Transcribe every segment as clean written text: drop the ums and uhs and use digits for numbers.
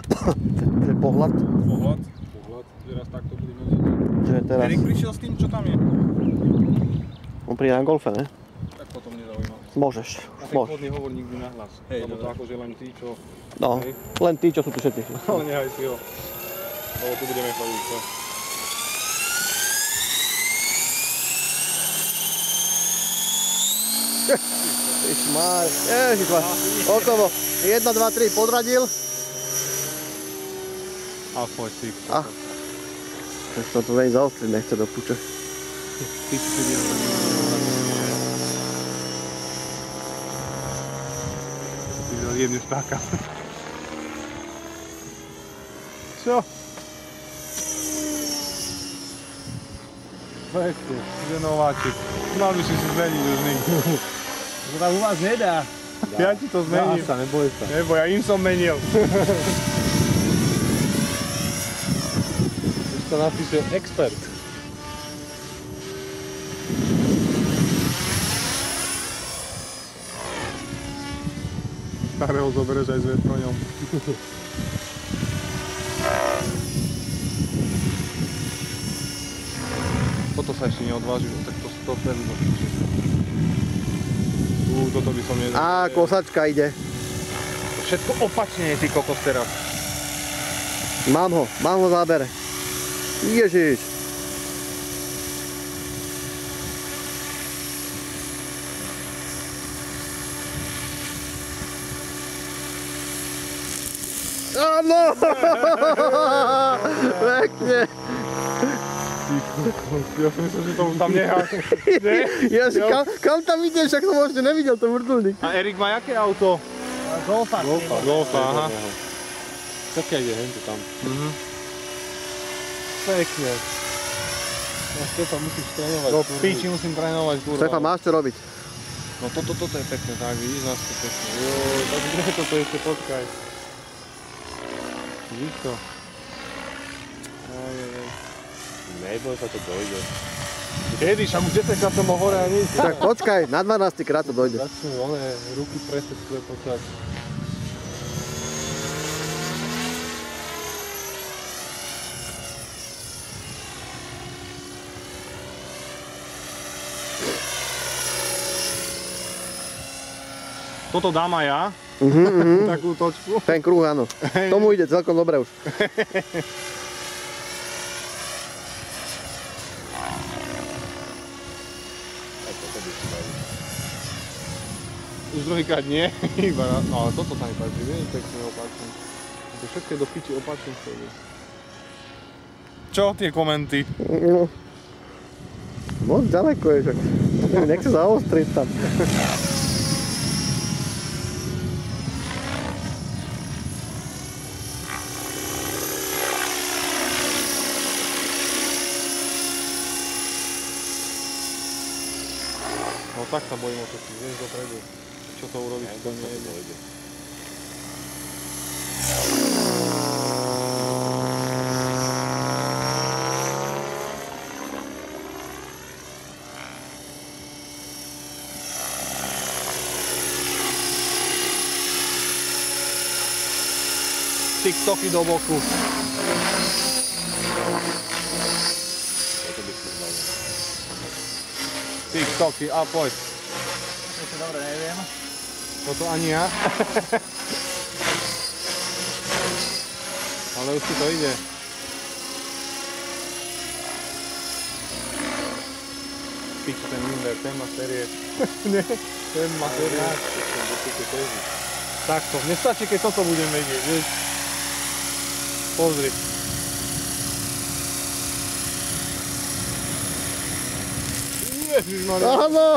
To je pohľad. Pohľad. Teraz takto budeme vidieť. Erik prišiel s tým, čo tam je. On príde na golfe, ne? Tak potom nezaujíma. Môžeš. A ten kód nehovor nikdy nahlas. Lebo to akože len tí, čo... No, len tí, čo sú tu všetci. Ale nehaj si ho. Lebo tu budeme chodiť, čo? Ježišmár, ježišmár. Okovo. 1, 2, 3 podradil. A poď si. To tu veľmi zaostriť nechce do púče. Jemne štáka. Čo? Pekne, že nováčik. Mal by si zmeniť už nikdy. To tam u vás nedá. Ja ti to zmením. Dá sa, neboj sa. Neboj, ja im som menil. Už to napíše expert. Starého zoberieš aj s vetroňom. Toto sa ešte neodvážil, tak to veľmi došli. Toto by som nedal. Á, kosačka ide. Všetko opačne je, ty kokos teraz. Mám ho v zábere. Ježiš. Áno! Pekne. Ja som myslel, že to tam necháš. Ja si, kam tam ideš, ak som možno nevidel to vrtuľník. A Erik má jaké auto? Golfa. Golfa, aha. Také ide, hento tam. Pekne. No Stefan, musíš trénovať. Do piči musím trénovať, kurva. Stefan, máš čo robiť? No toto je pekné, tak vidíš, zase to pekné. Joj, tak kde toto ešte potkaj. Vidíš to? Neboj sa, to dojde. Kedy, však už 10 krát som hore a nič. Tak počkaj, na 12 krát to dojde. Začnú one ruky presne svoje počať. Toto dám aj ja. Takú točku. Ten kruh, áno. Tomu ide celkom dobre už. Už druhýkrát nie, iba no ale toto sa mi páči, veľmi pekne opačne. To všetko je do piči opačne stojí. Čo tie komenty? No. Moc ďaleko je, však. Nechce zaostriť tam. No tak sa bojím o to, si vieš dopredu. Čo to urobíš, to nie je. TikToky do boku. TikToky a poď. Ešte dobre neviem. Toto ani ja. Ale už si to ide. Pič, ten Minder, ten má série. Ne, ten má série. Takto, nestačí, keď toto budem vedieť, vieš. Pozri. Ježišmaria. Áno!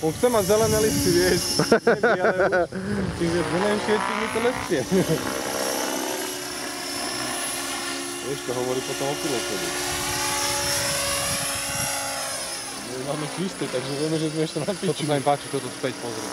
On chce mať zelené listy, vieš. Ale čím je zelenšie, tým je to lepšie. Vieš, to hovorí potom o pilotovi. My máme čisté, takže vieme, že sme ešte na piči. Toto sa mi páči, toto späť pozri.